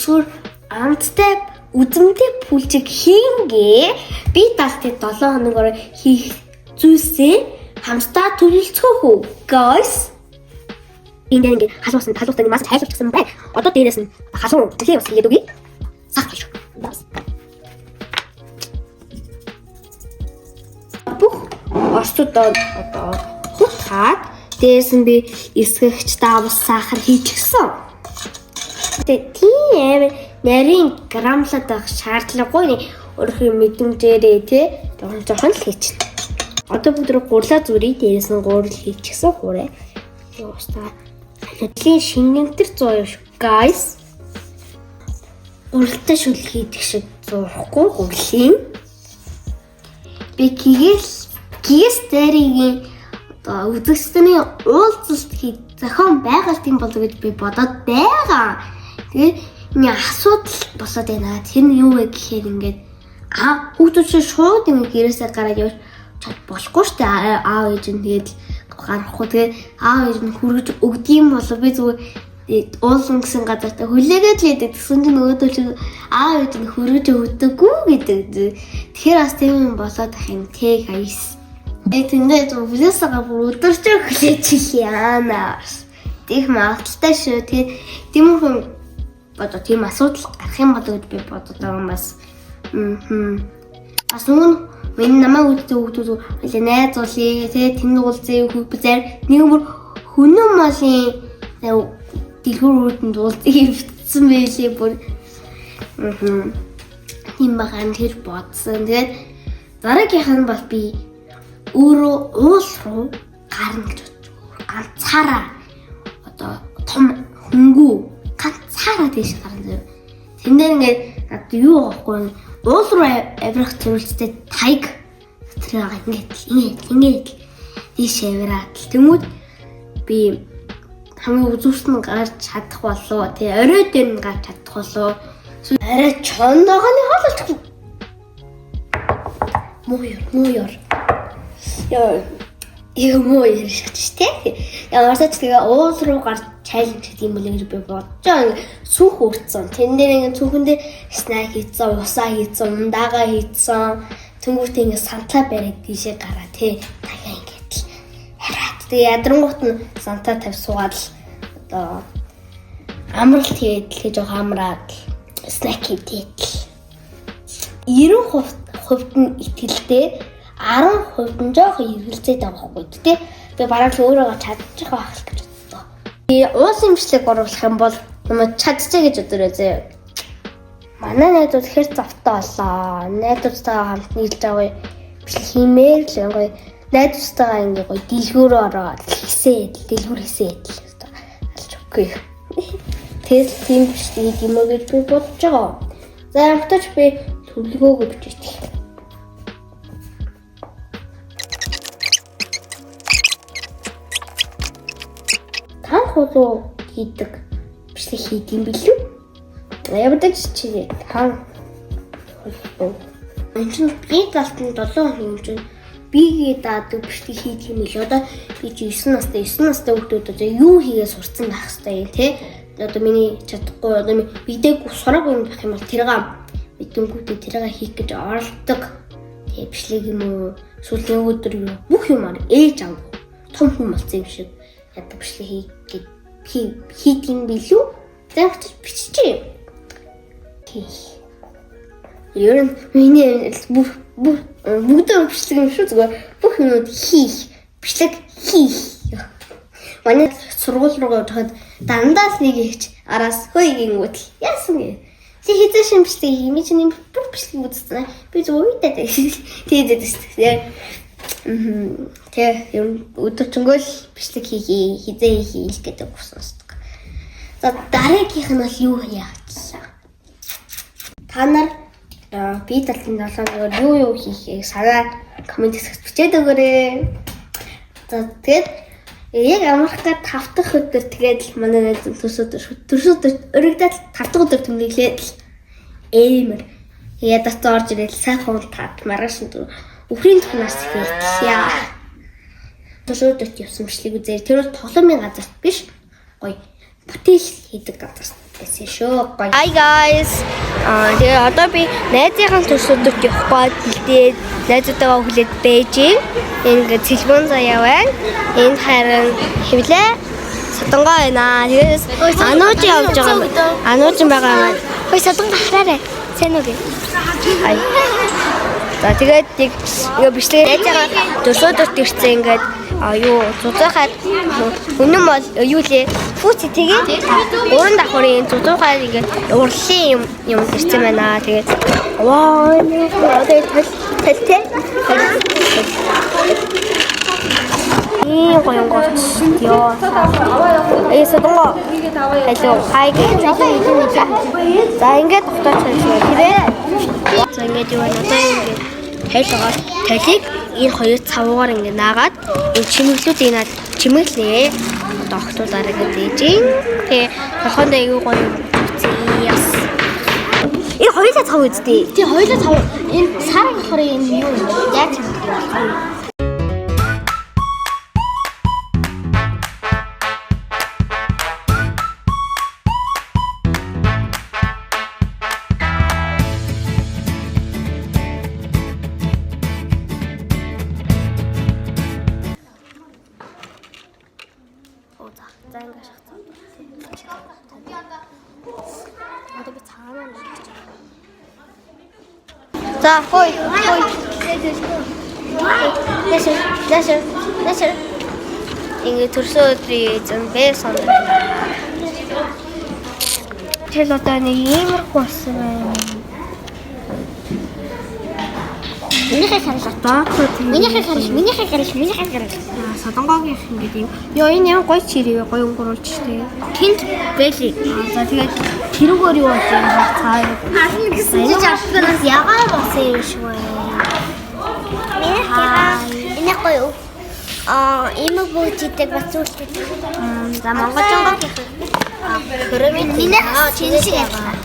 дэвшгүр амттай үзмтэй пүлчиг хийнгээ би даалтыг 7 хоногоор хийх зүйлсээ хамтдаа төлөвлөцгөөх үү guys. Энд ингээд халуустай мас тайлбарчихсан байна. Одоо дээрээс нь халуун төлөө бас хийгээд үгүй. Сах шүү. Бүх орчуудад одоо хутгаад дээрээс нь би эсгэгч давс сахар хийчихсэн. Тийм нарийн грамлаад байх шаардлагагүй өөрийнхөө мэдрэмжээрээ жоохон л хийчихнэ. Одоо бүгд гурлаа зүрий дээрээс нь гурил хийчихсэн хуурай. Яастаа хөдлийн шингэнтэр 100 шүү guys. Гурилтай шүл хийдэг шиг зурхгүй гурлийн. Би гээс дээрийн одоо үзэгчдийн уулзалт хий зохион байгуулалтын болов гэж би бодоод байгаа. Тэгээд энэ асуудал босоод байна. Тэр нь юу вэ гэхээр ингээд хүүхдүүд шууд ингэ гэрээсээ гараад явж болохгүй шүү дээ. Аав ээж нь тэгээд гарахгүй тэгээд аав ээж нь хүргэж өгдөг юм болов би зүгээр уулын гэсэн газартаа хүлээгээд л идэг. Тэгсэн чинь өөдөө чи аав ээж нь хүргэж өгдөггүй гэдэг. Тэгэхээр бас тийм юм болоод ах юм те guys. Тэндээ зүйлсээ бүр өдөрч хүлээж яана. Тих магадaltaй шүү. Тэгээд тийм хүн бодоо тийм асуудал гарах юм болоо гэж би бодоод байгаа юм бас. Бас миний намайг үздэг хүмүүс үлээ найз уулын тэгээд тэнд уулзъя хүү зэр нэг бүр хүнэн малын дэлгүүрүүдэнд уулзъя битсэн байлээ бүр. Тийм баган тэр бодсон. Тэгээд дараагийнх нь бол би өөрөө уул руу гарна гэж боддог. Ганцаараа одоо том хөнгүү ганцаараа тийш гарна. Тэндээ ингээд над юу аахгүй уул руу авирах зөвлөлттэй тайг тэрийг ингээд тийш авираад тэмүүд би хамгийн үзүүрсэн гарч чадах болоо тий орой дээр нь гарч чадах болоо арай чондогоны хоололцох мууяр яа мууяр шатч тий яарсаа тэгээ уул руу гарч чайлж гэдэг юм болоо гэж би бодож сүх үрдсэн тэн дээр ингээд сүхэндээ снэк хийцэн усаа хийцэн ундаага хийцэн тэнгуүтээ ингээд сантлаа бариад тийшээ гараа тий дахиад ингээд л хараад тэгээ ядрангуут нь сантаа тавь суугаад л одоо амралт хийгээд л жоох амраад снэк хийгээд л 90% нь итгэлтэй 10% нь жоох эргэлзээд байгаа байхгүй тий би бараг л өөрөө чадчих байх л гэж бодлоо. Би уус имжлэг оруулах юм бол намайг чадчихъя гэж бодорой зөө. Манай найзууд хэр завтай болоо. Найзуудтайгаа хамт нийлж авъя. Биш хиймээр л гоё найзуудтайгаа ингээ гоё дэлгүүрөө ороод дэлгүүр хийсээд л алж өгөхгүй. Тэгэл тийм биш юм уу гэж би бодож байгаа. За хамтаж би төлөвлөгөөгөө бичиж. Тан хулуу хийдэг бичлэг хийх юм билүү? Ябдаг чи тан хулуу. Энд би галтын 7 хоногийн өмнө бигээ даадаг бичлэг хийх юм л одоо би 9 настай хүүхдүүд одоо юу хийгээ сурцсан байх хэвээр юм те. Одоо миний чадахгүй одоо бидэг сураагүй юм байх юм бол тэрийг мэдэнгүүтээ тэрийг хийх гэж оролдог. Тэг бичлэг юм уу? Сүүлийн өдөр юу бүх юмар ээж аав том хүн болсон юм шиг ядаг бичлэг хийх юм билүү? Тэгвэл биччихье. Ер нь миний бүгд бичлэг юм шүү зүгээр бүх юмуд бичлэг хийх. Манай сургууль руу явахад дандаа л нэг ихч араас хөөйгингүүт яасан гээ. Чи хийсэн шимжлэг юм чи нэг бүх бичлэг үзсэн. Би зүгээр үедээ тэгээд дээ. Тэгээ ер нь өдөржингөө л бичлэг хийх гэдэг хүсэн. За дараагийнх нь бол юу яачлаа. Та нар би талын 7 хоногор юу хийхээ санаа комент хэсэгт бичээд өгөөрэй. За тэгээд яг Америкт 5 дахь өдөр тэгээд л манай найз төрсөд өргөдөл 5 дахь өдөр тэмдэглээд л ээмэр ядаж орж ирэл сайхан тат маргааш өхрийн тухнаас хэлээ. Төрсөдөд явсан бичлэг үзээ. Тэр бол тоглоомын газарт биш. Гоё бүтээл хийдэг газар байсан шүү. Hi guys. Тэгээ одоо би найзынхаа төрсөдөрт явах гээд хэлээд найзуудаа хүлээд бэжин. Ингээд телефон заяа байна. Энэ харин хэвлээ содонгоо байна. Тэгээс анууж явж байгаа юм. Анууж байгаа юм. Хөөе содонгоо хараарай. Сайн уу гээ. Ай. За тэгээд нэг бичлэгээ найзаагаа төрсөдөрт ирсэн ингээд юу зузаахад үнэн бол юу лээ фүүц тэгээд уран давхрын зузаахад ингээд урлын юм ирсэн байна. Тэгээд ваа одоо тэлтэй гоё ёо содонго hello hi за ингээд тогтооч хэлээ. За ингээд юу байна одоо ингээд тайлгаа талиг энэ хоёр цавуугаар ингээд наагаад энэ чимэглүүдийг наад чимэглээ. Одоо охтуудаараа ингээд дээж. Тэгээ толгоондоо аюу гоё яс. Энэ хоёулаа цав үздэй. Тий хоёулаа цав энэ сар болохоор энэ юу яаж чимэглээ. За ингээд шахацсан. Одоо би цаанаа нэг. За хой. Нэшэр. Ингээд төрсөн өдрийн эзэн байсан. Тэл одоо нэг иймэрхүү болсон байна. Минийхээ харж. Содонгогийн ингээд юм. Йоо энэ ямар гоё чирээ гоё өнгөрүүлж штэ. Тэнд бэлий. За тэгээд тэрүүгээр юу болж байгаа цаа. Харин гэсэн чинь авчихнаас ягаа болсон юм шиг байна. Энэ гоё. Ийм бүжигдэг бас зүйлтэй. За монголчууд Хөрөмийн минийх чинь шиг байна.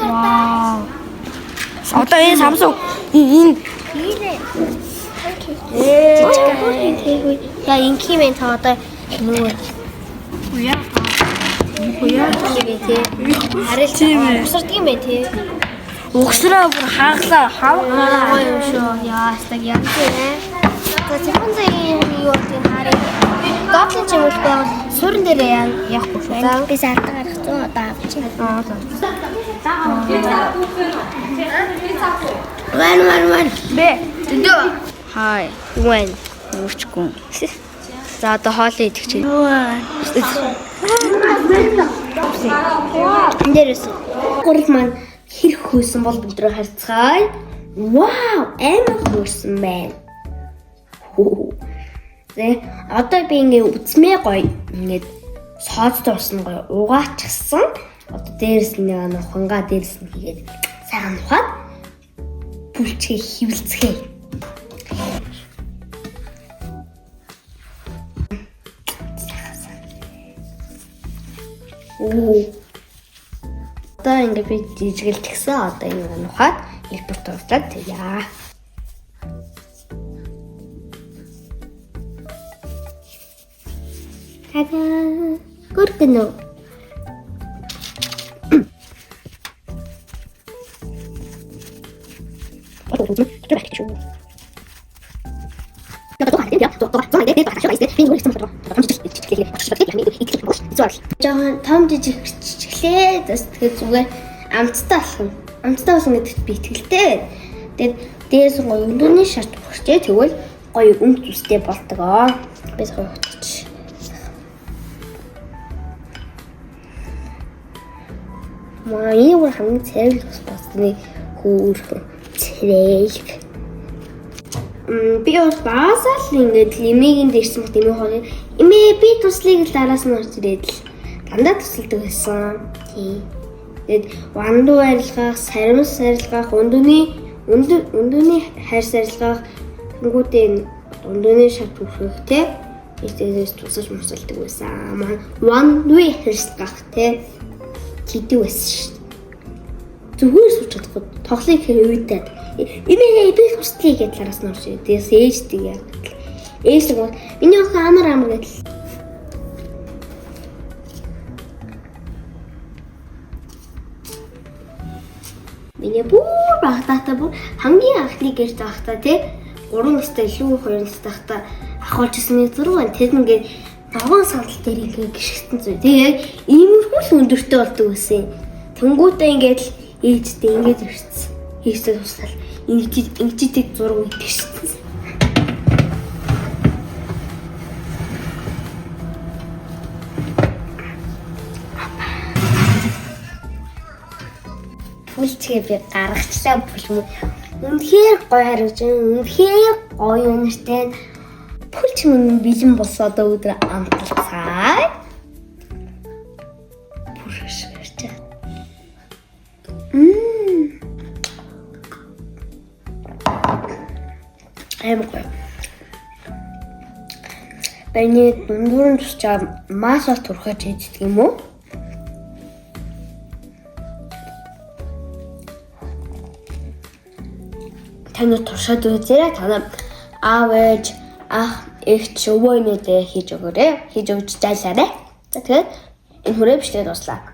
вау. Одоо энэ Samsung энэ яа инки мен та одоо нөгөө Хуяа тий. Харилт усардаг юм бэ тий. Угсраа бүр хааглаа хавгаа юм шүү. Яастаг яа. За телефон заяа юу гэдэг харъя. Гоблин ч юм уу байвал суурин дээр яахгүй шүү. За би сард гарах 100 одоо авчих. Ван. Бэ. Тэндөө. Хай. Ван. Мөчгүн. За одоо хоолоо идэх чинь. Дээрээс гурал маань хэрэг хөөсөн бол бид рүү харцгаая. Вау, амар хөөсөн байна. Тэ одоо би ингээ үзмээ гоё ингээд сооцтой усан гоё угаачихсан. Одоо дээрээс нэг ухангаа дээрээс нь хийгээд сайхан ухаад бүлчгээ хөвлцгээ. Одоо ингээ би жижигэлчихсэн. Одоо ингээ ухаад хэлбэр турлаад яа. Тага гөргөнөө. Жохон том жижиг чиглээ тэгээд зүгээр амттай болох юм. Амттай болно гэдэгт би итгэлтэй. Тэгээд дээрс гоё өндөөний шарт өгчээ тэгвэл гоё өмд үстэй болдгоо. Би гоё утгач. Маа ийм хамгийн цэвэр басны хөөрхөн цэвээг. Би бас баасаал ингээд лимигийн дээрсэн бот эмээ хоолой. Эмээ би туслыг л араас нь орж ирээд л дандаа тусалдаг байсан. Тий. Тэгээд ванду арилгах, саримс арилгах, өндөөний хайр арилгах, тэнгүүдээ өндөөний шат хүрэх те. Эцээс тусаж мусалдаг байсан. Маань ванду хэрсгах те. Чидэг байсан шүү дээ. Зүгээр сууж чадахгүй тоглоё гэхээр үйдээд эмээ би хүслий гэж араас нь орж ирээд ээждэг яа. Ээждэг бол миний охин амар гэдэл. Миний бүр багтаатаа бүр хамгийн анхны гэрт байхдаа тий 3 настай илүү 2 настай байхдаа ахуулжсэн нэг зураг тэр ингээд ногоон сандал дээр ингээд гიშгсэн зүй. Тэгээ яг иймэрхүү л өндөртэй болдог гэсэн. Тэнгүүтээ ингээд л ээжтэй ингээд ирсэн. Ээжтэй туслал ингэж зураг үтгсэн. Пүлчгээ би гаргачлаа бүл. Үнэхээр гоё харагдаж байна. Үнэхээр гоё үнэртэй. Пүлч минь бэлэн болсоо одоо өдөр амталцаа. Бүрш гэрч. Гоё. Бэний дундуурын тусчаа масаа турхаж хийдэг юм уу? Таны туршаад үзээрэй. Танаа аав ээж ах эгч өвөөнүүдээ хийж өгөөрэй. Хийж өгч жайлаарай. За тэгээд энэ хүрээ бичлэг дуслаа.